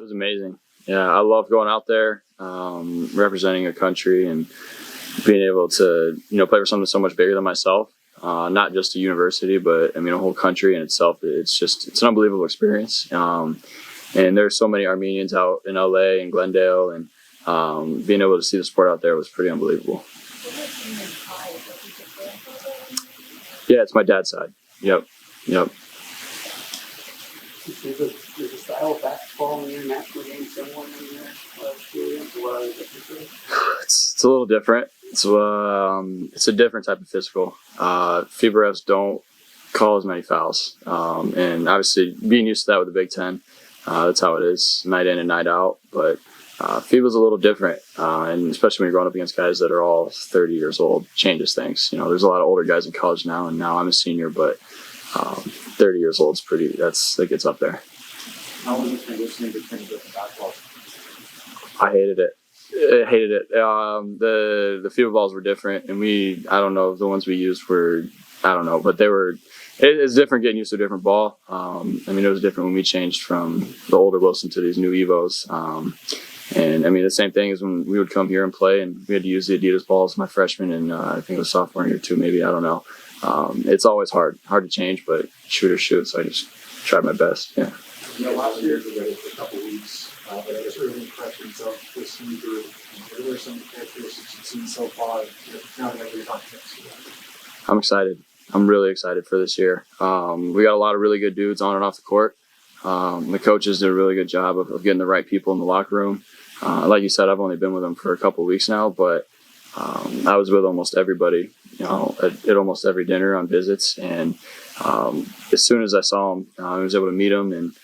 was amazing. Yeah, I love going out there, representing a country and being able to, play for something so much bigger than myself. Not just a university, but a whole country in itself. It's an unbelievable experience. And there's so many Armenians out in LA and Glendale, and being able to see the sport out there was pretty unbelievable. Yeah, it's my dad's side. Yep. Is the style of basketball in your national game similar in your experience, or is it different? It's a little different. It's a different type of physical. FIBA refs don't call as many fouls, and obviously being used to that with the Big Ten, that's how it is, night in and night out. But FIBA's a little different, and especially when you're going up against guys that are all 30 years old, changes things. There's a lot of older guys in college now, and now I'm a senior, but 30 years old is that gets up there. How was it transitioning between different basketballs? I hated it. The FIBA balls were different, and I don't know, the ones we used were, I don't know, but it's different getting used to a different ball. It was different when we changed from the older Wilson to these new Evos. And the same thing is when we would come here and play, and we had to use the Adidas balls my freshman and I think it was sophomore year too, maybe, I don't know. It's always hard to change, but shoot or shoot, so I just tried my best. Yeah. Last year you were ready for a couple weeks, but I guess early impressions of this new group. What are some of the characteristics you've seen so far? Now that you're talking about. I'm excited. I'm really excited for this year. We got a lot of really good dudes on and off the court. The coaches did a really good job of getting the right people in the locker room. Like you said, I've only been with them for a couple of weeks now, but I was with almost everybody, at almost every dinner on visits. And as soon as I saw them, I was able to meet them. And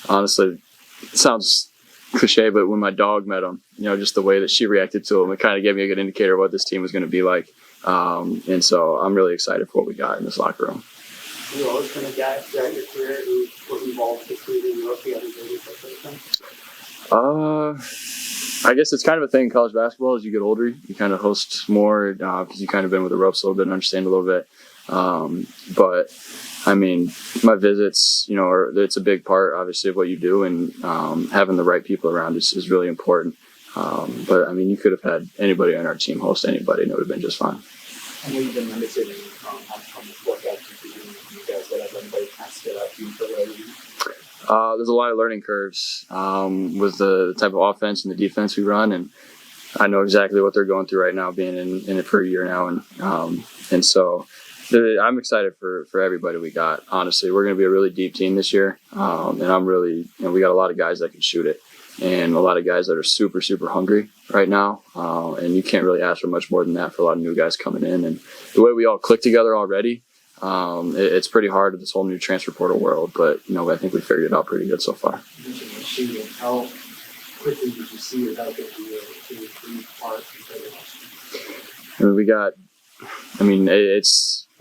honestly, it sounds cliche, but when my dog met him, just the way that she reacted to him, it kind of gave me a good indicator of what this team was going to be like. And so I'm really excited for what we got in this locker room. You've always been a guy throughout your career who was involved with recruiting or the other babies, that sort of thing? I guess it's kind of a thing in college basketball. As you get older, you kind of host more because you kind of been with the ropes a little bit and understand a little bit. But my visits, it's a big part, obviously, of what you do, and having the right people around is really important. But you could have had anybody on our team host anybody, and it would have been just fine. I know you've been limited on the workouts you guys that have anybody kind of stood out to you for whatever reason? There's a lot of learning curves with the type of offense and the defense we run, and I know exactly what they're going through right now, being in it for a year now, and so I'm excited for everybody we got. Honestly, we're going to be a really deep team this year, and I'm really, we got a lot of guys that can shoot it, and a lot of guys that are super, super hungry right now, and you can't really ask for much more than that for a lot of new guys coming in, and the way we all click together already. It's pretty hard in this whole new transfer portal world, but I think we figured it out pretty good so far. You mentioned the shooting. How quickly did you see or how good you were to improve part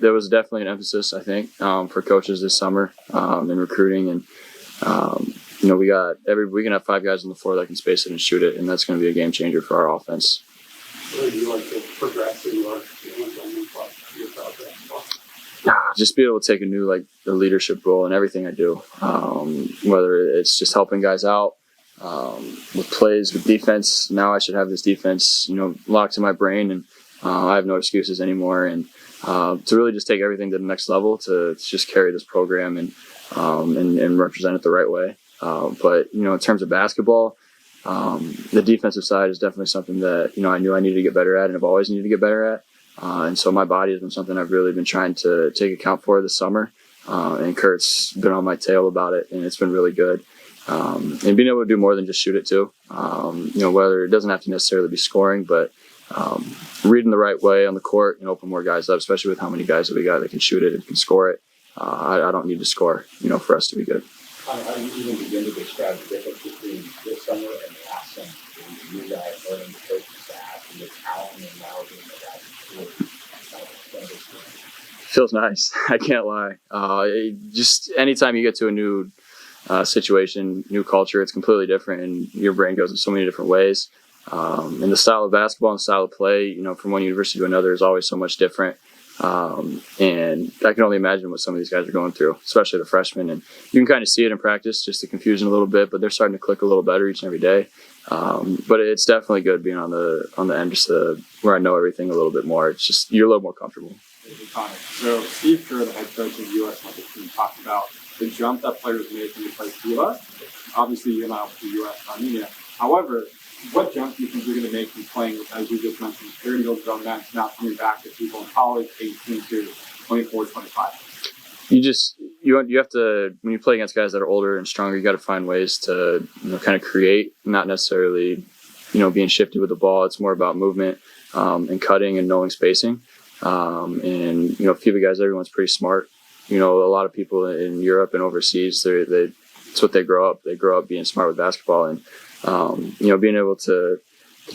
there was definitely an emphasis, I think, for coaches this summer in recruiting, and we can have 5 guys on the floor that can space it and shoot it, and that's going to be a game changer for our offense. Where do you like to progress in your progress? Just be able to take a new the leadership role in everything I do, whether it's just helping guys out with plays, with defense. Now I should have this defense locked in my brain, and I have no excuses anymore, and to really just take everything to the next level, to just carry this program and represent it the right way. But in terms of basketball, the defensive side is definitely something that I knew I needed to get better at, and I've always needed to get better at. And so my body has been something I've really been trying to take account for this summer. And Kurt's been on my tail about it, and it's been really good. And being able to do more than just shoot it too. Whether it doesn't have to necessarily be scoring, but reading the right way on the court and open more guys up, especially with how many guys that we got that can shoot it and can score it. I don't need to score, for us to be good. How do you even begin to describe the difference between this summer and the last summer? You guys learning the coaching staff and the talent and now being the guys feels nice. I can't lie. Just anytime you get to a new situation, new culture, it's completely different, and your brain goes in so many different ways. And the style of basketball and style of play, from one university to another is always so much different. And I can only imagine what some of these guys are going through, especially the freshmen. And you can kind of see it in practice, just the confusion a little bit, but they're starting to click a little better each and every day. But it's definitely good being on the end, just where I know everything a little bit more. It's just you're a little more comfortable. So Steve Kerr, the head coach of the U.S. Olympic team, talked about the jump that players made from the place to us. Obviously, you're not with the U.S. Armenia. However, what jump do you think you're going to make from playing with, as you just mentioned, 30-year-old grown men, now coming back to people in college, 18 to 24, 25? You have to, when you play against guys that are older and stronger, you got to find ways to kind of create, not necessarily being shifty with the ball. It's more about movement and cutting and knowing spacing. And FIBA guys, everyone's pretty smart. A lot of people in Europe and overseas, it's what they grow up. They grow up being smart with basketball, and being able to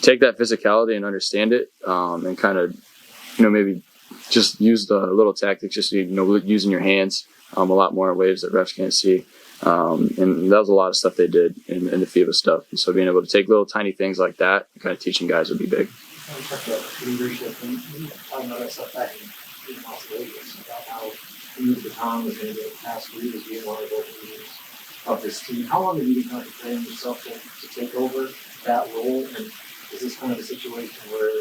take that physicality and understand it, and kind of maybe just use the little tactics, just using your hands a lot more in ways that refs can't see. And that was a lot of stuff they did in the FIBA stuff. And so being able to take little tiny things like that and kind of teaching guys would be big. Leadership and talking about that stuff back in Las Vegas about how the baton was able to pass through as being one of the leaders of this team. How long have you been kind of preparing yourself to take over that role? And is this kind of a situation where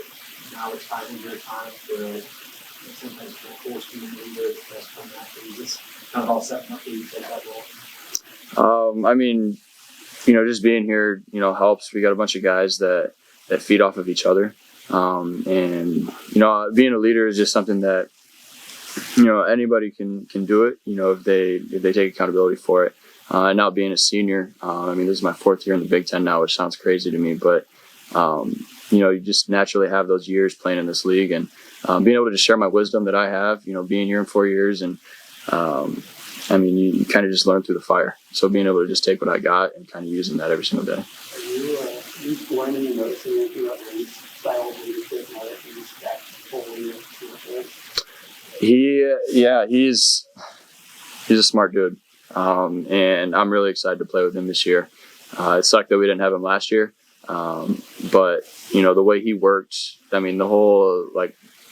now it's finally your time to sometimes force being a leader, the best from that? Is this kind of all setting up for you to take that role? I mean, just being here, helps. We got a bunch of guys that feed off of each other. And being a leader is just something that, anybody can do it, if they take accountability for it. Now being a senior, this is my 4th year in the Big Ten now, which sounds crazy to me, but, you just naturally have those years playing in this league, and being able to share my wisdom that I have, being here in 4 years, and, you kind of just learn through the fire. So being able to just take what I got and kind of using that every single day. Are you learning and noticing anything about his style of leadership now that he's back fully he's a smart dude. And I'm really excited to play with him this year. It sucked that we didn't have him last year. But the way he worked, the whole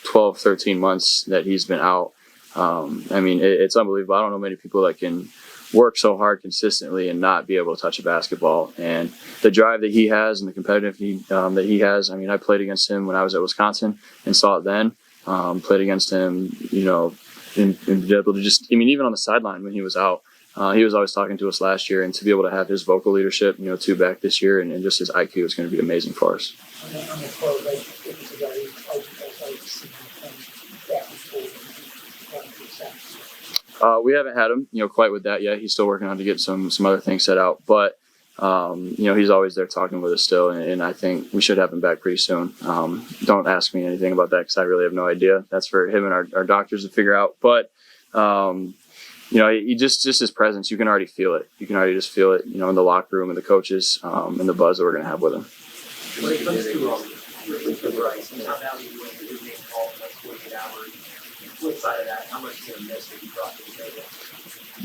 12, 13 months that he's been out, it's unbelievable. I don't know many people that can work so hard consistently and not be able to touch a basketball. And the drive that he has and the competitive that he has, I played against him when I was at Wisconsin and saw it then. Played against him, and be able to just, even on the sideline when he was out, he was always talking to us last year, and to be able to have his vocal leadership, too, back this year, and just his IQ is going to be amazing for us. We haven't had him, quite with that yet. He's still working on to get some other things set out, but he's always there talking with us still, and I think we should have him back pretty soon. Don't ask me anything about that because I really have no idea. That's for him and our doctors to figure out. But he just his presence, you can already feel it. You can already just feel it, in the locker room and the coaches, and the buzz that we're going to have with him. When it comes to Brice, and how valuable is his name called in 48 hours? Flip side of that, how much is he going to miss that he brought to the table?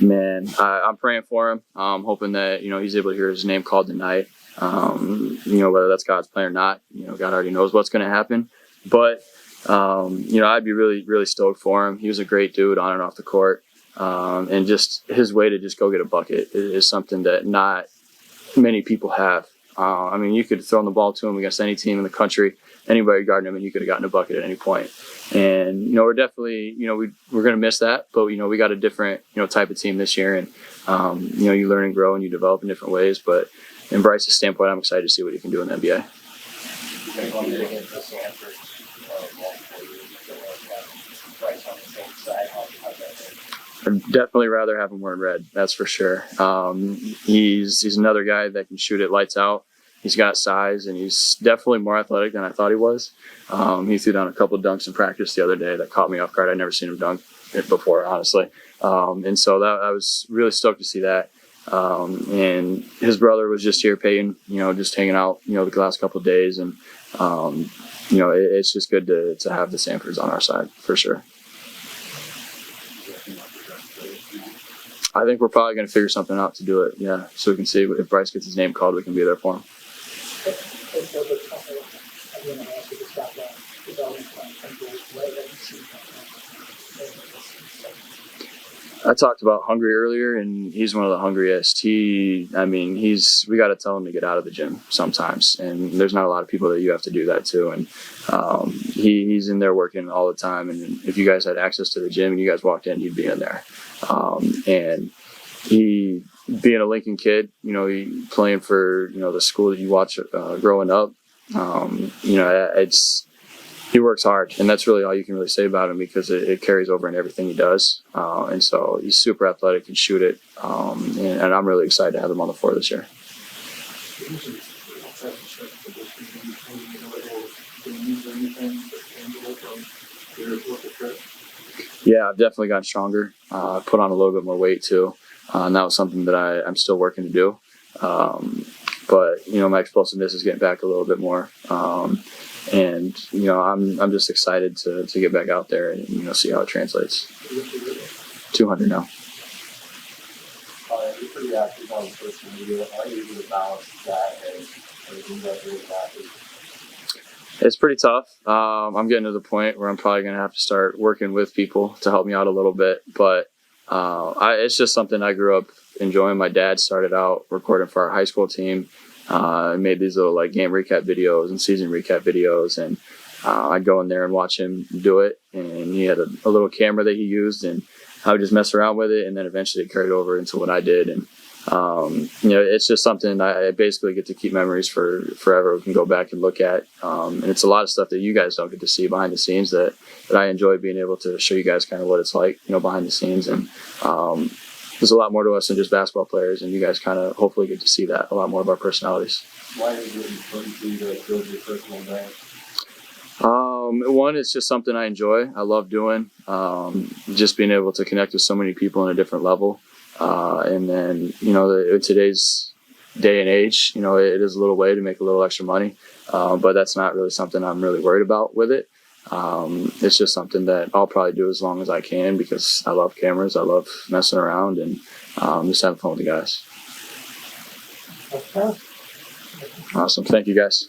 Man, I'm praying for him. I'm hoping that, he's able to hear his name called tonight. Whether that's God's plan or not, God already knows what's going to happen. But, I'd be really, really stoked for him. He was a great dude on and off the court. And just his way to just go get a bucket is something that not many people have. You could throw the ball to him against any team in the country, anybody guarding him, and you could have gotten a bucket at any point. And, we're definitely, we're going to miss that, but, we got a different, type of team this year, and, you learn and grow and you develop in different ways. But in Brice's standpoint, I'm excited to see what he can do in the NBA. I'd definitely rather have him wearing red. That's for sure. He's another guy that can shoot it lights out. He's got size, and he's definitely more athletic than I thought he was. He threw down a couple of dunks in practice the other day that caught me off guard. I'd never seen him dunk it before, honestly. And so I was really stoked to see that. And his brother was just here, Peyton, just hanging out, the last couple of days. And, it's just good to have the Sandforts on our side, for sure. I think we're probably going to figure something out to do it, yeah, so we can see if Brice gets his name called, we can be there for him. I talked about hungry earlier, and he's one of the hungriest. We got to tell him to get out of the gym sometimes, and there's not a lot of people that you have to do that to. And he's in there working all the time. And if you guys had access to the gym and you guys walked in, he'd be in there. And he, being a Lincoln kid, he playing for the school that you watch growing up. He works hard, and that's really all you can really say about him because it carries over in everything he does. And so he's super athletic, can shoot it, and I'm really excited to have him on the floor this year. Yeah, I've definitely gotten stronger. Put on a little bit more weight too, and that was something that I'm still working to do. But my explosiveness is getting back a little bit more. And I'm just excited to get back out there and see how it translates. 200 now. You're pretty active on social media. How are you able to balance that and everything that you're active? It's pretty tough. I'm getting to the point where I'm probably going to have to start working with people to help me out a little bit. But it's just something I grew up enjoying. My dad started out recording for our high school team. Made these little game recap videos and season recap videos, and I'd go in there and watch him do it. And he had a little camera that he used, and I would just mess around with it, and then eventually it carried over into what I did. And it's just something I basically get to keep memories for forever. We can go back and look at, and it's a lot of stuff that you guys don't get to see behind the scenes that I enjoy being able to show you guys kind of what it's like, behind the scenes. And there's a lot more to us than just basketball players, and you guys kind of hopefully get to see that, a lot more of our personalities. Why is it important to you to build your personal brand? One, it's just something I enjoy. I love doing. Just being able to connect with so many people on a different level. And then, today's day and age, it is a little way to make a little extra money. But that's not really something I'm really worried about with it. It's just something that I'll probably do as long as I can because I love cameras. I love messing around and just having fun with the guys. Okay. Awesome. Thank you, guys.